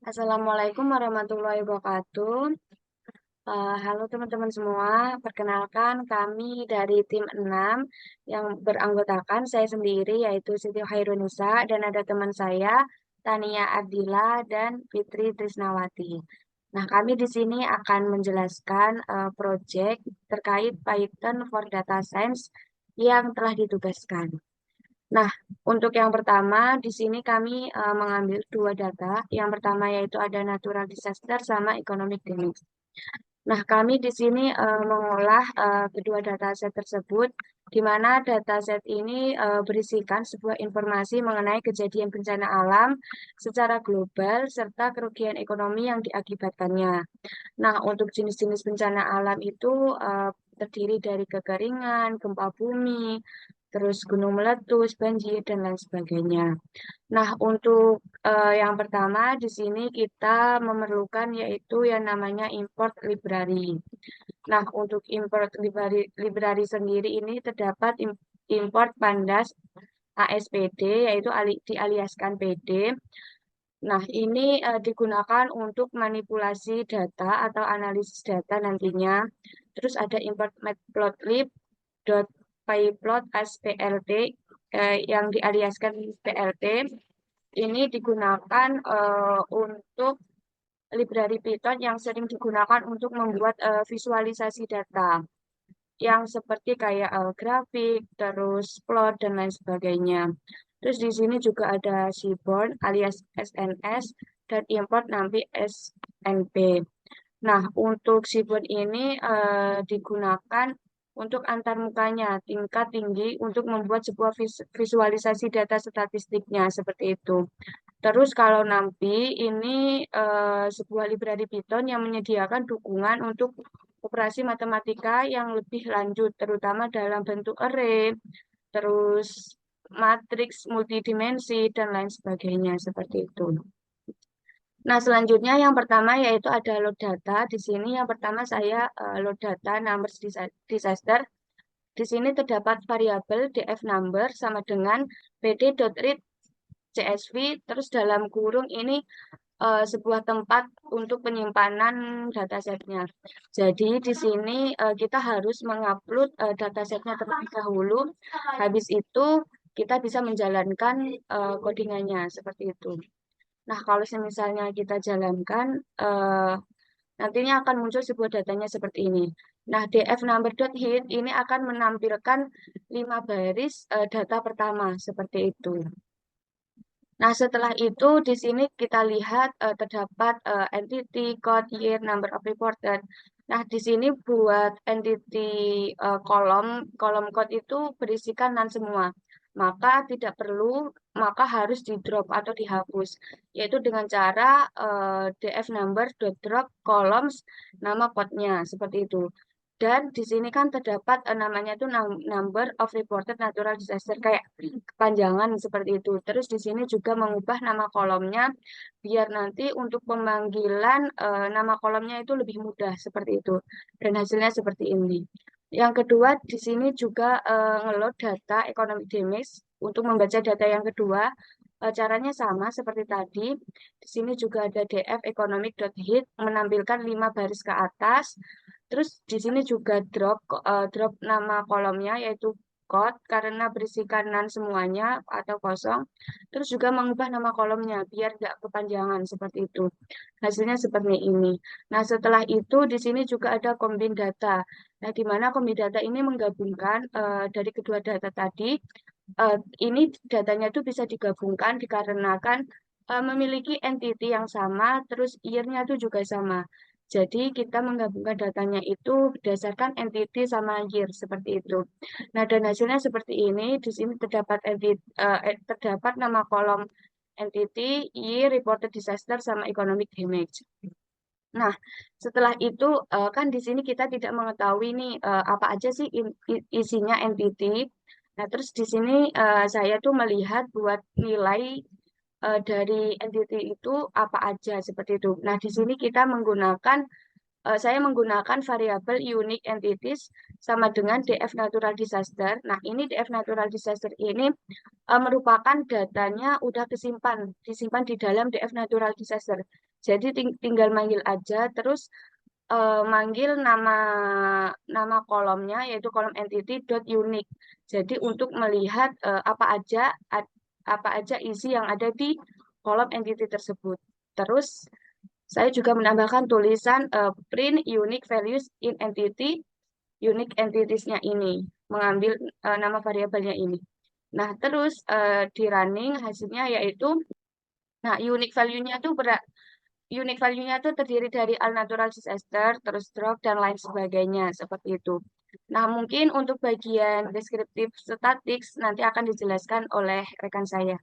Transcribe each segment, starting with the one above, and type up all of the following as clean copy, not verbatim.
Assalamualaikum warahmatullahi wabarakatuh. Halo teman-teman semua, perkenalkan kami dari tim 6 yang beranggotakan saya sendiri yaitu Siti Hairunisa dan ada teman saya Tania Ardila dan Fitri Trisnawati. Nah, kami di sini akan menjelaskan proyek terkait Python for Data Science yang telah ditugaskan. Nah, untuk yang pertama, di sini kami mengambil dua data. Yang pertama yaitu ada natural disaster sama economic damage. Nah, kami di sini mengolah kedua dataset tersebut, di mana dataset ini berisikan sebuah informasi mengenai kejadian bencana alam secara global serta kerugian ekonomi yang diakibatkannya. Nah, untuk jenis-jenis bencana alam itu terdiri dari kekeringan, gempa bumi, terus gunung meletus, banjir, dan lain sebagainya. Nah, untuk yang pertama di sini kita memerlukan yaitu yang namanya import library. Nah, untuk import library sendiri ini terdapat import pandas ASPD yaitu dialiaskan PD. Nah, ini digunakan untuk manipulasi data atau analisis data nantinya. Terus ada import matplotlib pyplot as PLT yang dialiaskan PLT. Ini digunakan untuk library Python yang sering digunakan untuk membuat visualisasi data yang seperti kayak grafik, terus plot dan lain sebagainya. Terus di sini juga ada Seaborn alias SNS dan import nanti SNP. Nah, untuk Seaborn ini digunakan untuk antarmukanya tingkat tinggi untuk membuat sebuah visualisasi data statistiknya seperti itu. Terus kalau NumPy ini sebuah library Python yang menyediakan dukungan untuk operasi matematika yang lebih lanjut, terutama dalam bentuk array, terus matriks multidimensi, dan lain sebagainya seperti itu. Nah, selanjutnya yang pertama yaitu ada load data. Di sini yang pertama saya load data numbers disaster. Di sini terdapat variabel df number sama dengan pd.read CSV, terus dalam kurung ini sebuah tempat untuk penyimpanan datasetnya. Jadi di sini kita harus mengupload datasetnya terlebih dahulu. Habis itu kita bisa menjalankan codingannya seperti itu. Nah, kalau misalnya kita jalankan, nantinya akan muncul sebuah datanya seperti ini. Nah, dfNumber.hit ini akan menampilkan 5 baris data pertama seperti itu. Nah, setelah itu di sini kita lihat terdapat entity, code, year, number of reported. Nah, di sini buat entity kolom, kolom code itu berisikan non semua. Maka tidak perlu, maka harus di drop atau dihapus. Yaitu dengan cara df number drop columns nama code-nya seperti itu. Dan di sini kan terdapat namanya itu number of reported natural disaster kayak kepanjangan seperti itu. Terus di sini juga mengubah nama kolomnya biar nanti untuk pemanggilan nama kolomnya itu lebih mudah seperti itu. Dan hasilnya seperti ini. Yang kedua di sini juga ngeload data economic damage untuk membaca data yang kedua. Caranya sama seperti tadi. Di sini juga ada df economic.hit menampilkan 5 baris ke atas. Terus di sini juga drop nama kolomnya yaitu code karena berisikan non semuanya atau kosong. Terus juga mengubah nama kolomnya biar nggak kepanjangan seperti itu. Hasilnya seperti ini. Nah, setelah itu di sini juga ada combine data. Nah, di mana combine data ini menggabungkan dari kedua data tadi. Ini datanya itu bisa digabungkan dikarenakan memiliki entity yang sama, terus year-nya itu juga sama. Jadi kita menggabungkan datanya itu berdasarkan entity sama year seperti itu. Nah, dan hasilnya seperti ini. Di sini terdapat terdapat nama kolom entity, year, reported disaster sama economic damage. Nah, setelah itu kan di sini kita tidak mengetahui nih apa aja sih isinya entity. Nah, terus di sini saya tuh melihat buat nilai dari entity itu apa aja seperti itu. Nah, di sini kita menggunakan saya menggunakan variabel unique entities sama dengan df natural disaster. Nah, ini df natural disaster ini merupakan datanya udah disimpan di dalam df natural disaster. Jadi tinggal manggil aja, terus manggil nama nama kolomnya yaitu kolom entity dot unique. Jadi untuk melihat apa aja isi yang ada di kolom entity tersebut. Terus saya juga menambahkan tulisan print unique values in entity unique entities-nya ini, mengambil nama variabelnya ini. Nah, terus di running hasilnya yaitu, nah unique value-nya tuh terdiri dari all natural disaster, terus drop, dan lain sebagainya, seperti itu. Nah, mungkin untuk bagian deskriptif statistics nanti akan dijelaskan oleh rekan saya.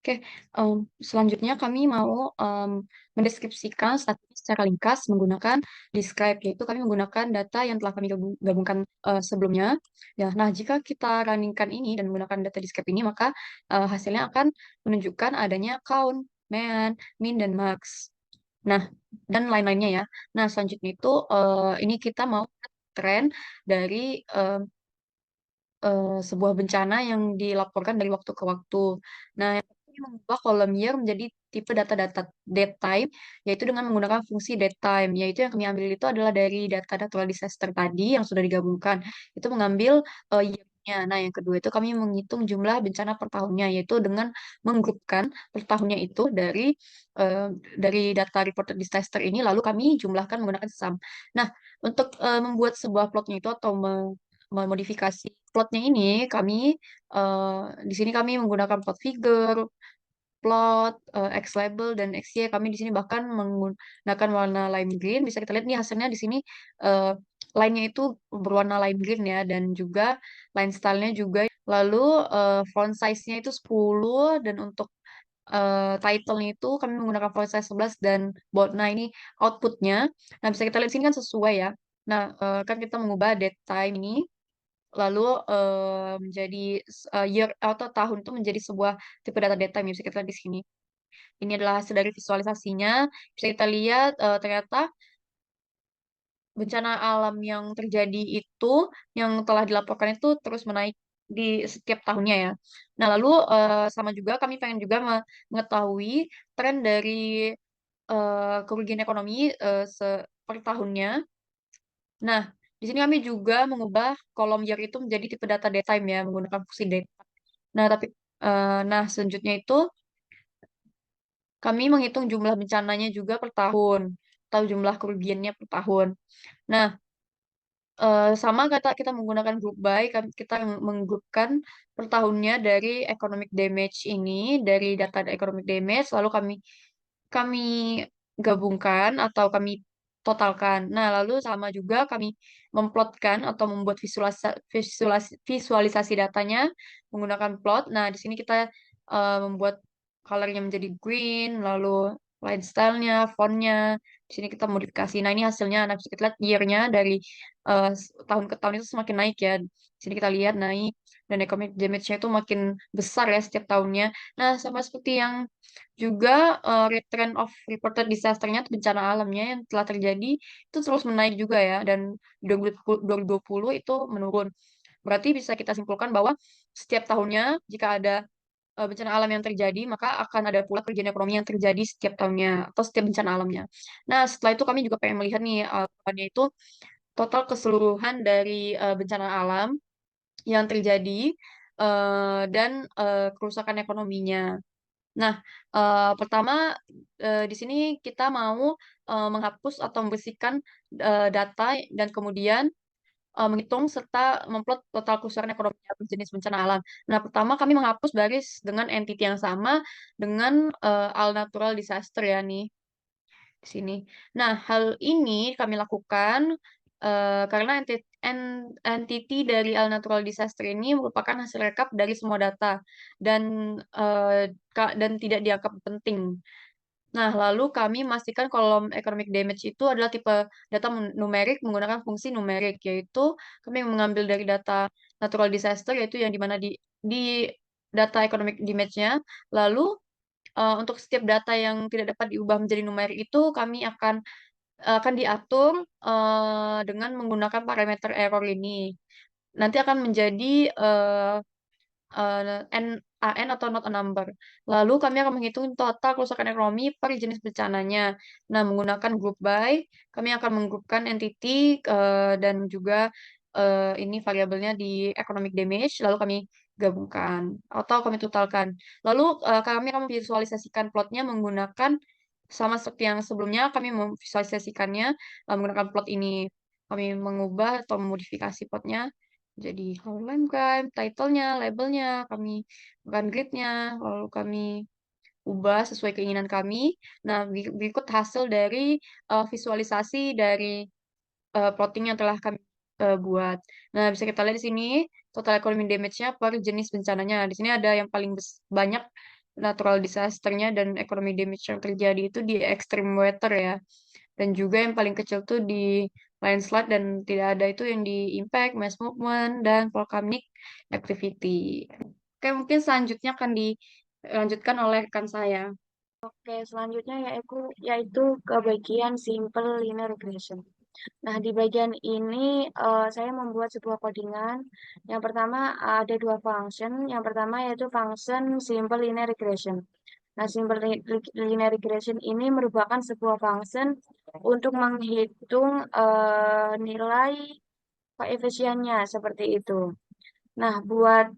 Oke, em, selanjutnya kami mau em, mendeskripsikan statistik secara ringkas menggunakan describe, yaitu kami menggunakan data yang telah kami gabungkan sebelumnya. Ya, nah jika kita runningkan ini dan menggunakan data describe ini, maka hasilnya akan menunjukkan adanya count, min, dan max. Nah, dan lain-lainnya ya. Nah, selanjutnya itu ini kita mau tren dari sebuah bencana yang dilaporkan dari waktu ke waktu. Nah, yang ini mengubah kolom year menjadi tipe data-data date time, yaitu dengan menggunakan fungsi date time, yaitu yang kami ambil itu adalah dari data natural disaster tadi yang sudah digabungkan. Itu mengambil year-nya. Nah, yang kedua itu kami menghitung jumlah bencana per tahunnya, yaitu dengan menggrupkan per tahunnya itu eh, dari data reported disaster ini, lalu kami jumlahkan menggunakan sum. Nah, untuk membuat sebuah plotnya itu atau memodifikasi plotnya ini kami eh, di sini kami menggunakan plot figure, plot, X label dan XY. Kami di sini bahkan menggunakan warna lime green. Bisa kita lihat nih hasilnya di sini eh, line-nya itu berwarna lime green ya dan juga line style-nya juga. Lalu font size-nya itu 10 dan untuk title-nya itu kami menggunakan font size 11 dan bold. Nah, ini output-nya. Nah, bisa kita lihat sini kan sesuai ya. Nah, kan kita mengubah date time ini lalu menjadi year atau tahun itu menjadi sebuah tipe data data yang bisa kita lihat di sini. Ini adalah hasil dari visualisasinya. Bisa kita lihat ternyata bencana alam yang terjadi itu yang telah dilaporkan itu terus menaik di setiap tahunnya ya. Nah, lalu sama juga kami pengen juga mengetahui tren dari kerugian ekonomi per tahunnya. Nah, di sini kami juga mengubah kolom year itu menjadi tipe data datetime ya menggunakan fungsi date. Nah, selanjutnya itu kami menghitung jumlah bencananya juga per tahun atau jumlah kerugiannya per tahun. Nah, sama kata kita menggunakan group by, kita menggrupkan per tahunnya dari economic damage ini, dari data economic damage, lalu kami gabungkan atau kami totalkan. Nah, lalu sama juga kami memplotkan atau membuat visualisasi datanya menggunakan plot. Nah, di sini kita membuat colornya menjadi green, lalu line style-nya, font-nya. Di sini kita modifikasi. Nah, ini hasilnya. Nah, bisa kita lihat year-nya dari tahun ke tahun itu semakin naik ya. Di sini kita lihat naik dan economic damage-nya itu makin besar ya setiap tahunnya. Nah, sama seperti yang juga return of reported disaster-nya atau bencana alamnya yang telah terjadi itu terus menaik juga ya dan 2020 itu menurun. Berarti bisa kita simpulkan bahwa setiap tahunnya jika ada bencana alam yang terjadi, maka akan ada pula kerugian ekonomi yang terjadi setiap tahunnya atau setiap bencana alamnya. Nah, setelah itu kami juga pengen melihat nih itu total keseluruhan dari bencana alam yang terjadi dan kerusakan ekonominya. Nah, pertama di sini kita mau menghapus atau membersihkan data dan kemudian menghitung serta memplot total kerusakan ekonomi jenis bencana alam. Nah, pertama kami menghapus baris dengan entity yang sama dengan all natural disaster ya nih di sini. Nah, hal ini kami lakukan karena entity dari all natural disaster ini merupakan hasil rekap dari semua data dan dan tidak dianggap penting. Nah, lalu kami memastikan kolom economic damage itu adalah tipe data numerik menggunakan fungsi numerik, yaitu kami mengambil dari data natural disaster, yaitu yang dimana di data economic damage-nya. Lalu, untuk setiap data yang tidak dapat diubah menjadi numerik itu, kami akan diatur dengan menggunakan parameter error ini. Nanti akan menjadi AN atau not a number. Lalu kami akan menghitung total kerusakan ekonomi per jenis bencananya. Nah, menggunakan group by, kami akan menggrupkan entity dan juga ini variabelnya di economic damage, lalu kami gabungkan atau kami totalkan. Lalu kami akan memvisualisasikan plotnya menggunakan sama seperti yang sebelumnya, kami memvisualisasikannya menggunakan plot ini. Kami mengubah atau memodifikasi plotnya jadi Hotline Crime, title-nya, labelnya, kami bukan grid-nya, lalu kami ubah sesuai keinginan kami. Nah, berikut hasil dari visualisasi dari plotting yang telah kami buat. Nah, bisa kita lihat di sini total economic damage-nya per jenis bencananya. Di sini ada yang paling banyak natural disaster-nya dan economic damage yang terjadi itu di extreme weather ya. Dan juga yang paling kecil tuh di landslide dan tidak ada itu yang di impact, mass movement, dan volcanic activity. Oke, mungkin selanjutnya akan dilanjutkan oleh rekan saya. Oke, selanjutnya yaitu ke bagian simple linear regression. Nah, di bagian ini saya membuat sebuah codingan. Yang pertama ada dua function. Yang pertama yaitu function simple linear regression. Nah, simple linear regression ini merupakan sebuah function untuk menghitung nilai koefisiennya seperti itu. Nah, buat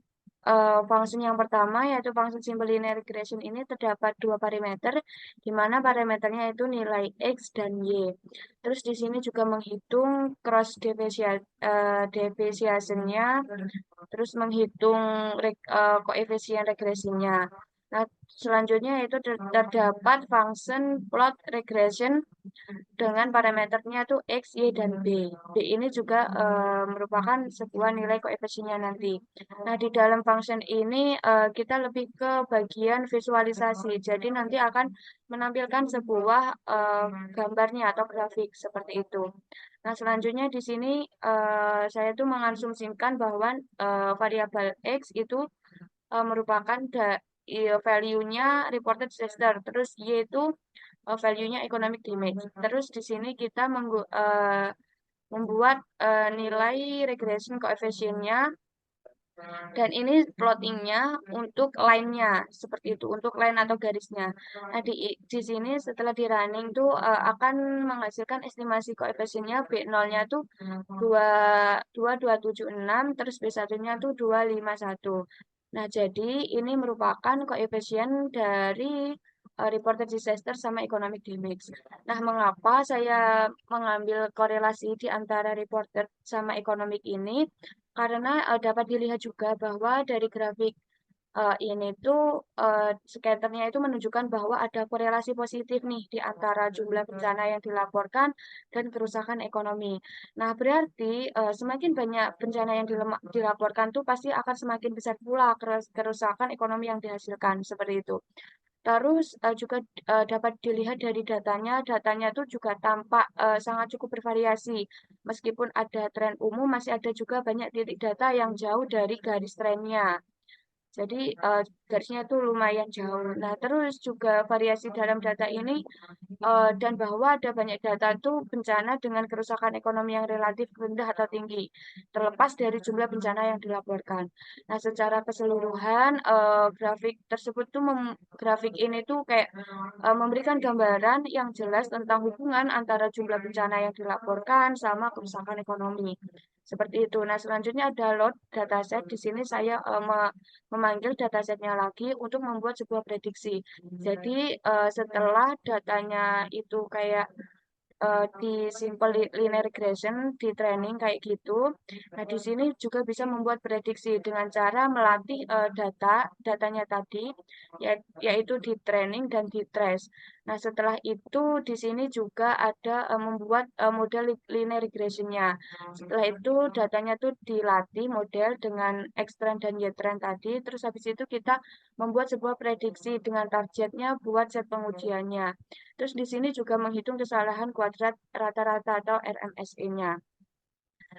function yang pertama yaitu function simple linear regression ini terdapat dua parameter, di mana parameternya itu nilai x dan y. Terus di sini juga menghitung cross deviation-nya, terus menghitung koefisien regresinya. Nah, selanjutnya itu terdapat function plot regression dengan parameternya itu X, Y, dan B. B ini juga merupakan sebuah nilai koefisiennya nanti. Nah, di dalam function ini kita lebih ke bagian visualisasi. Jadi nanti akan menampilkan sebuah gambarnya atau grafik seperti itu. Nah, selanjutnya di sini saya tuh mengasumsikan bahwa variabel X itu merupakan value-nya reported disaster. Terus Y itu value-nya economic damage. Terus di sini kita membuat nilai regression coefficient-nya dan ini plottingnya untuk line-nya seperti itu, untuk line atau garisnya. Nah, di sini setelah di running tuh akan menghasilkan estimasi koefisiennya B0-nya tuh 2,2766, terus B1-nya tuh 251. Nah, jadi ini merupakan koefisien dari reported disaster sama economic damage. Nah, mengapa saya mengambil korelasi di antara reported sama economic ini? Karena dapat dilihat juga bahwa dari grafik ini tuh skaternya itu menunjukkan bahwa ada korelasi positif nih di antara jumlah bencana yang dilaporkan dan kerusakan ekonomi. Nah, berarti semakin banyak bencana yang dilaporkan tuh pasti akan semakin besar pula kerusakan ekonomi yang dihasilkan seperti itu. Terus juga dapat dilihat dari datanya tuh juga tampak sangat cukup bervariasi. Meskipun ada tren umum, masih ada juga banyak titik data yang jauh dari garis trennya. Jadi garisnya itu lumayan jauh. Nah, terus juga variasi dalam data ini dan bahwa ada banyak data itu bencana dengan kerusakan ekonomi yang relatif rendah atau tinggi, terlepas dari jumlah bencana yang dilaporkan. Nah, secara keseluruhan grafik ini tuh kayak memberikan gambaran yang jelas tentang hubungan antara jumlah bencana yang dilaporkan sama kerusakan ekonomi. Seperti itu. Nah, selanjutnya ada load dataset. Di sini saya memanggil datasetnya lagi untuk membuat sebuah prediksi. Jadi, setelah datanya itu kayak di simple linear regression di training kayak gitu. Nah, di sini juga bisa membuat prediksi dengan cara melatih datanya tadi yaitu di training dan di trace. Nah, setelah itu di sini juga ada membuat model linear regression-nya. Setelah itu datanya tuh dilatih model dengan X-trend dan Y-trend tadi. Terus habis itu kita membuat sebuah prediksi dengan targetnya buat set pengujiannya. Terus di sini juga menghitung kesalahan kuadrat rata-rata atau RMSE-nya.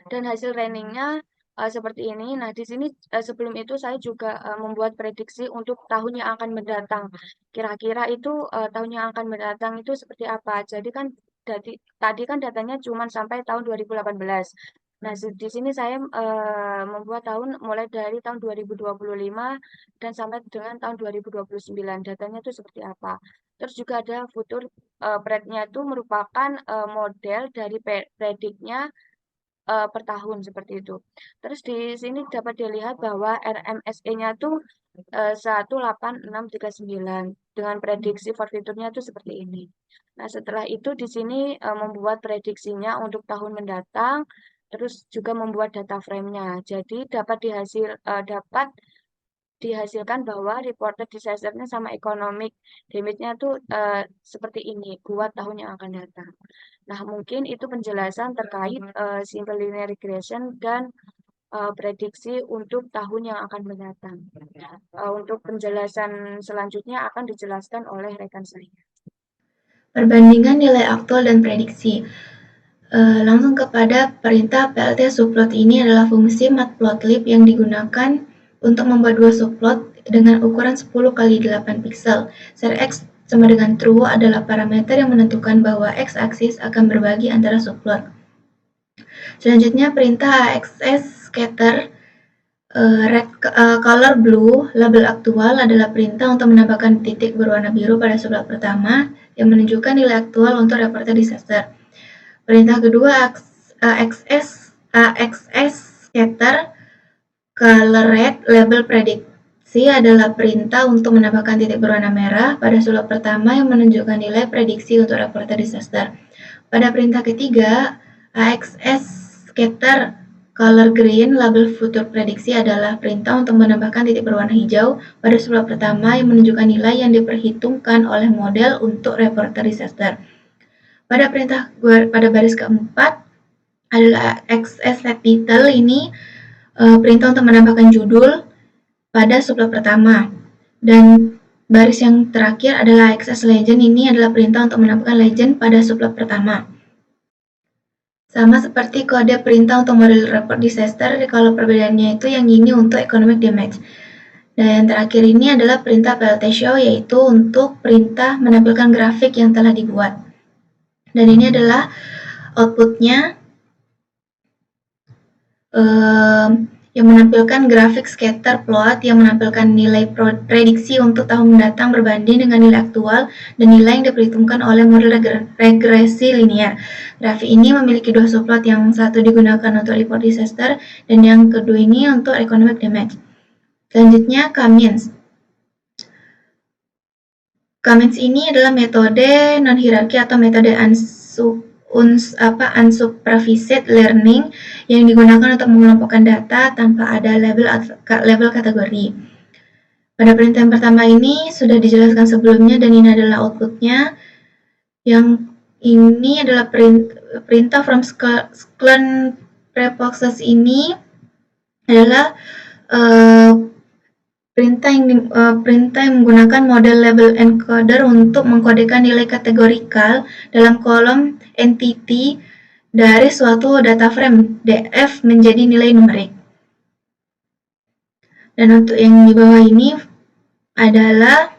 Dan hasil trainingnya seperti ini. Nah, di sini sebelum itu saya juga membuat prediksi untuk tahun yang akan mendatang. Kira-kira itu tahun yang akan mendatang itu seperti apa? Jadi kan tadi kan datanya cuma sampai tahun 2018. Nah, di sini saya membuat tahun mulai dari tahun 2025 dan sampai dengan tahun 2029. Datanya itu seperti apa. Terus juga ada futur prediknya itu merupakan model dari prediknya per tahun seperti itu. Terus di sini dapat dilihat bahwa RMSE-nya tuh 18639 dengan prediksi for future-nya itu seperti ini. Nah, setelah itu di sini membuat prediksinya untuk tahun mendatang, terus juga membuat data frame-nya. Jadi dapat dihasilkan bahwa reported disaster-nya sama economic damage-nya tuh seperti ini buat tahun yang akan datang. Nah, mungkin itu penjelasan terkait simple linear regression dan prediksi untuk tahun yang akan mendatang. Untuk penjelasan selanjutnya akan dijelaskan oleh rekan saya. Perbandingan nilai aktual dan prediksi. Langsung kepada perintah plt subplot. Ini adalah fungsi matplotlib yang digunakan untuk membuat dua subplot dengan ukuran 10 kali 8 piksel. Ser X sama dengan true adalah parameter yang menentukan bahwa x-aksis akan berbagi antara subplot. Selanjutnya perintah AXS scatter red color blue label aktual adalah perintah untuk menambahkan titik berwarna biru pada subplot pertama yang menunjukkan nilai aktual untuk reported disaster. Perintah kedua AXS scatter color red label prediksi adalah perintah untuk menambahkan titik berwarna merah pada subplot pertama yang menunjukkan nilai prediksi untuk reported disaster. Pada perintah ketiga, AXS scatter color green label future prediksi adalah perintah untuk menambahkan titik berwarna hijau pada subplot pertama yang menunjukkan nilai yang diperhitungkan oleh model untuk reported disaster. Pada baris keempat adalah XS set title. Ini perintah untuk menambahkan judul pada subplot pertama. Dan baris yang terakhir adalah XS legend. Ini adalah perintah untuk menambahkan legend pada subplot pertama. Sama seperti kode perintah untuk model report disaster, kalau perbedaannya itu yang ini untuk economic damage. Dan yang terakhir ini adalah perintah plt show, yaitu untuk perintah menampilkan grafik yang telah dibuat. Dan ini adalah outputnya yang menampilkan grafik scatter plot yang menampilkan nilai prediksi untuk tahun mendatang berbanding dengan nilai aktual dan nilai yang diperhitungkan oleh model regresi linear. Grafik ini memiliki dua subplot, yang satu digunakan untuk report disaster dan yang kedua ini untuk economic damage. Selanjutnya Cummins. Cummins ini adalah metode non-hierarki atau metode unsupervised learning yang digunakan untuk mengelompokkan data tanpa ada label kategori. Pada perintah yang pertama ini sudah dijelaskan sebelumnya dan ini adalah outputnya. Yang ini adalah perintah from Sclern prepoxes. Ini adalah perintah yang menggunakan model label encoder untuk mengkodekan nilai kategorikal dalam kolom entity dari suatu data frame DF menjadi nilai numerik. Dan untuk yang di bawah ini adalah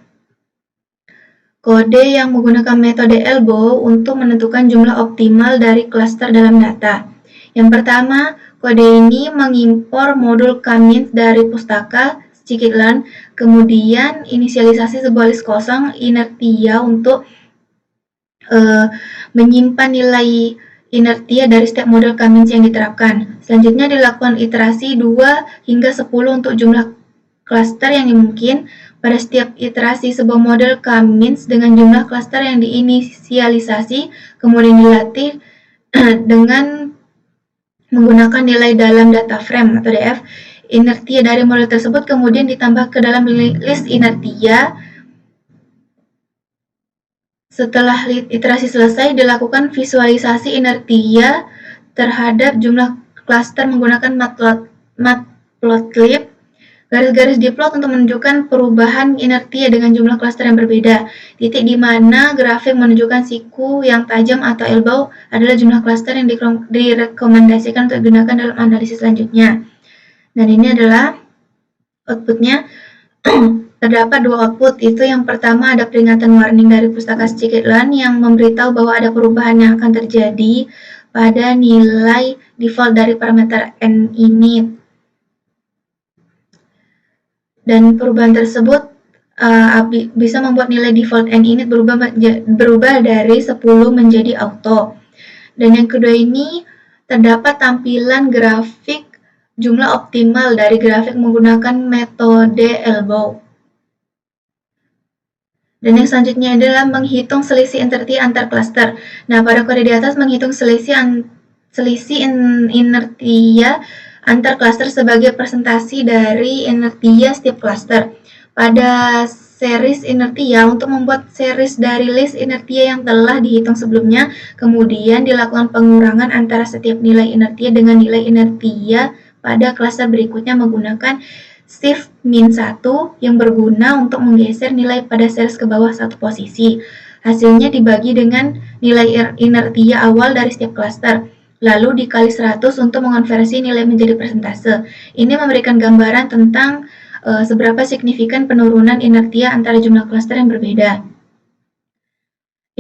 kode yang menggunakan metode elbow untuk menentukan jumlah optimal dari klaster dalam data. Yang pertama, kode ini mengimpor modul Cummins dari pustaka scikit-learn, kemudian inisialisasi sebuah list kosong inertia untuk menyimpan nilai inertia dari setiap model Cummins yang diterapkan. Selanjutnya dilakukan iterasi 2 hingga 10 untuk jumlah klaster yang dimungkin. Pada setiap iterasi sebuah model Cummins dengan jumlah klaster yang diinisialisasi, kemudian dilatih dengan menggunakan nilai dalam data frame atau DF inertia dari model tersebut, kemudian ditambah ke dalam list inertia. Setelah iterasi selesai, dilakukan visualisasi inertia terhadap jumlah klaster menggunakan matplotlib. Garis-garis diplot untuk menunjukkan perubahan inertia dengan jumlah klaster yang berbeda. Titik di mana grafik menunjukkan siku yang tajam atau elbow adalah jumlah klaster yang direkomendasikan untuk digunakan dalam analisis selanjutnya. Dan ini adalah outputnya. Terdapat dua output, itu yang pertama ada peringatan warning dari pustaka scikit-learn yang memberitahu bahwa ada perubahan yang akan terjadi pada nilai default dari parameter n-init. Dan perubahan tersebut bisa membuat nilai default n-init berubah dari 10 menjadi auto. Dan yang kedua ini terdapat tampilan grafik jumlah optimal dari grafik menggunakan metode elbow. Dan yang selanjutnya adalah menghitung selisih entropy antar cluster. Nah, pada kode di atas menghitung selisih inertia antar cluster sebagai presentasi dari inertia setiap cluster. Pada series inertia, untuk membuat series dari list inertia yang telah dihitung sebelumnya, kemudian dilakukan pengurangan antara setiap nilai inertia dengan nilai inertia pada cluster berikutnya menggunakan shift min 1 yang berguna untuk menggeser nilai pada series ke bawah satu posisi. Hasilnya dibagi dengan nilai inertia awal dari setiap cluster, lalu dikali 100 untuk mengonversi nilai menjadi persentase. Ini memberikan gambaran tentang seberapa signifikan penurunan inertia antara jumlah cluster yang berbeda.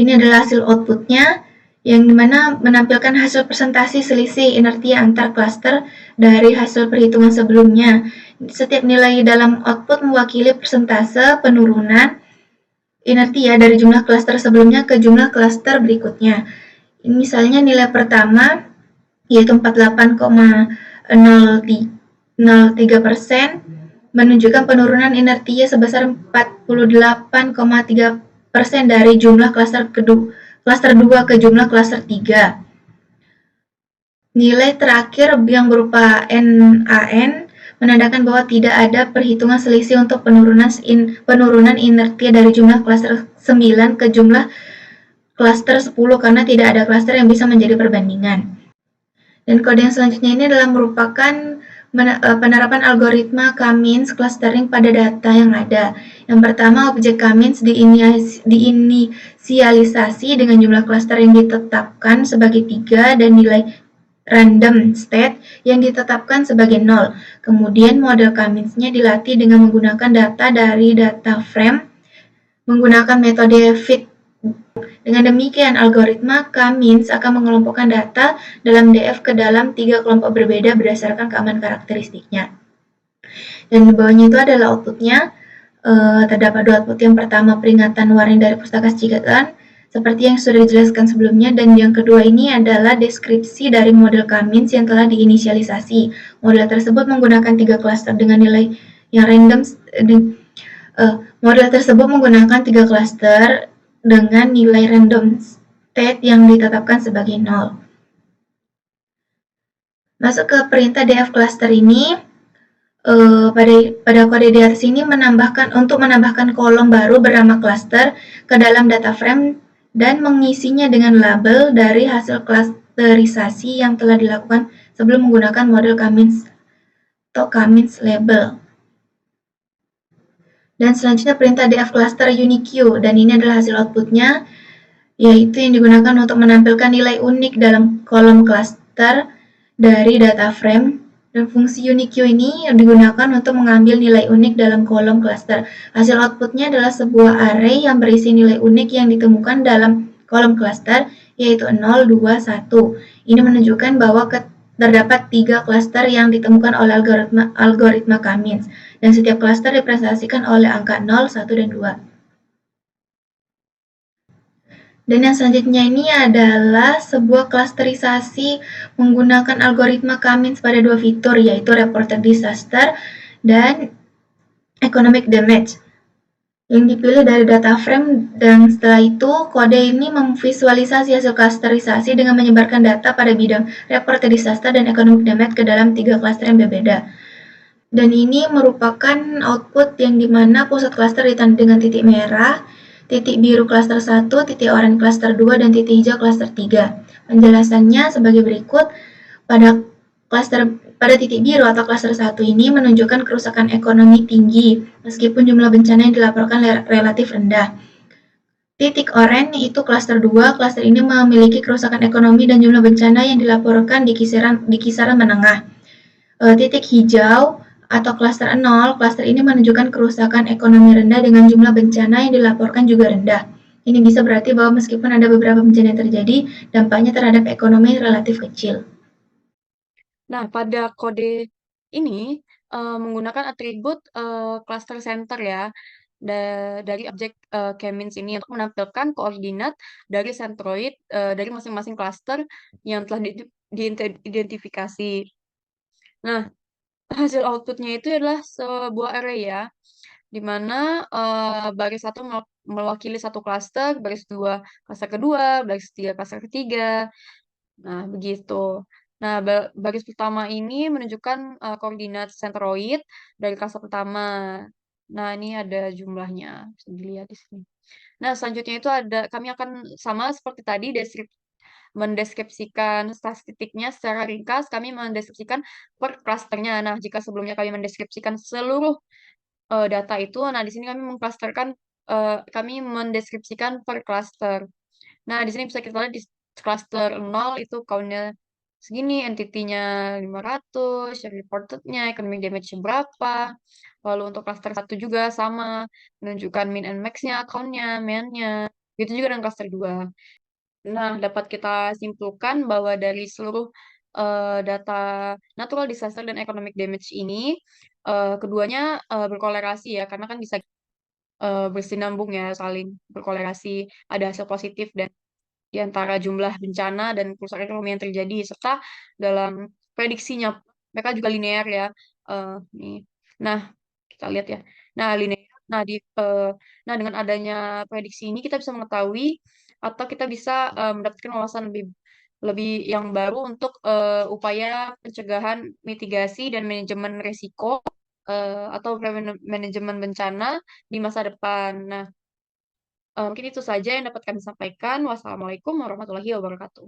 Ini adalah hasil outputnya, yang dimana menampilkan hasil presentasi selisih inertia antar cluster dari hasil perhitungan sebelumnya. Setiap nilai dalam output mewakili persentase penurunan inertia dari jumlah cluster sebelumnya ke jumlah cluster berikutnya. Ini misalnya nilai pertama yaitu 48,03% menunjukkan penurunan inertia sebesar 48,3% dari jumlah cluster 2 ke jumlah cluster 3. Nilai terakhir yang berupa NaN menandakan bahwa tidak ada perhitungan selisih untuk penurunan inertia dari jumlah cluster 9 ke jumlah cluster 10 karena tidak ada cluster yang bisa menjadi perbandingan. Dan kode yang selanjutnya ini adalah merupakan penerapan algoritma K-means clustering pada data yang ada. Yang pertama, objek K-means diinisialisasi dengan jumlah cluster yang ditetapkan sebagai 3 dan nilai random state yang ditetapkan sebagai 0. Kemudian model K-means-nya dilatih dengan menggunakan data dari data frame menggunakan metode fit. Dengan demikian, algoritma K-means akan mengelompokkan data dalam DF ke dalam 3 kelompok berbeda berdasarkan keamanan karakteristiknya. Dan di bawahnya itu adalah outputnya. Terdapat 2 output. Yang pertama, peringatan warning dari pustaka cekatan, seperti yang sudah dijelaskan sebelumnya, dan yang kedua ini adalah deskripsi dari model K-means yang telah diinisialisasi. Model tersebut menggunakan 3 cluster dengan nilai yang random. Model tersebut menggunakan 3 cluster dengan nilai random state yang ditetapkan sebagai 0. Masuk ke perintah df cluster ini, pada kode di atas ini untuk menambahkan kolom baru bernama cluster ke dalam data frame dan mengisinya dengan label dari hasil klasterisasi yang telah dilakukan sebelum menggunakan model K-means atau K-means label. Dan selanjutnya perintah df cluster uniq, dan ini adalah hasil outputnya, yaitu yang digunakan untuk menampilkan nilai unik dalam kolom cluster dari data frame. Dan fungsi uniq ini yang digunakan untuk mengambil nilai unik dalam kolom cluster. Hasil outputnya adalah sebuah array yang berisi nilai unik yang ditemukan dalam kolom cluster, yaitu 0, 2, 1. Ini menunjukkan bahwa terdapat 3 cluster yang ditemukan oleh algoritma K-means, dan setiap cluster dipresentasikan oleh angka 0, 1, dan 2. Dan yang selanjutnya ini adalah sebuah klasterisasi menggunakan algoritma K-means pada 2 fitur, yaitu reported disaster dan economic damage, yang dipilih dari data frame. Dan setelah itu, kode ini memvisualisasi hasil klasterisasi dengan menyebarkan data pada bidang reported disaster dan economic damage ke dalam 3 cluster yang berbeda. Dan ini merupakan output yang dimana pusat cluster ditandai dengan titik merah, titik biru cluster 1, titik oranye cluster 2, dan titik hijau cluster 3. Penjelasannya sebagai berikut. Pada titik biru atau cluster 1 ini menunjukkan kerusakan ekonomi tinggi, meskipun jumlah bencana yang dilaporkan relatif rendah. Titik oranye itu cluster 2, cluster ini memiliki kerusakan ekonomi dan jumlah bencana yang dilaporkan di kisaran menengah. Titik hijau atau cluster 0, cluster ini menunjukkan kerusakan ekonomi rendah dengan jumlah bencana yang dilaporkan juga rendah. Ini bisa berarti bahwa meskipun ada beberapa bencana yang terjadi, dampaknya terhadap ekonomi relatif kecil. Nah, pada kode ini menggunakan atribut cluster center ya dari objek k-means ini untuk menampilkan koordinat dari sentroid dari masing-masing cluster yang telah diidentifikasi. Nah, hasil outputnya itu adalah sebuah array ya, di mana baris satu mewakili satu cluster, baris dua cluster kedua, baris tiga cluster ketiga. Nah, begitu. Nah, baris pertama ini menunjukkan koordinat sentroid dari cluster pertama. Nah, ini ada jumlahnya. Bisa dilihat di sini. Nah, selanjutnya itu kami akan sama seperti tadi, mendeskripsikan statistiknya secara ringkas, kami mendeskripsikan per klasternya. Nah, jika sebelumnya kami mendeskripsikan seluruh data itu, nah di sini kami mendeskripsikan per klaster. Nah, di sini bisa kita lihat di cluster 0 itu count-nya segini, entity-nya 500, share reported-nya, economic damage berapa. Lalu untuk cluster 1 juga sama, menunjukkan min and max-nya, account-nya, main-nya. Begitu juga dengan cluster 2. Nah, dapat kita simpulkan bahwa dari seluruh data natural disaster dan economic damage ini, keduanya berkolerasi ya, karena kan bisa bersinambung ya, saling berkolerasi, ada hasil positif dan di antara jumlah bencana dan kerusakan ekonomi yang terjadi, serta dalam prediksinya mereka juga linear ya. Nih. Nah, kita lihat ya. Nah, linear. Nah, nah dengan adanya prediksi ini kita bisa mengetahui atau kita bisa mendapatkan wawasan lebih lebih yang baru untuk upaya pencegahan, mitigasi dan manajemen risiko atau manajemen bencana di masa depan. Nah, mungkin itu saja yang dapat kami sampaikan. Wassalamualaikum warahmatullahi wabarakatuh.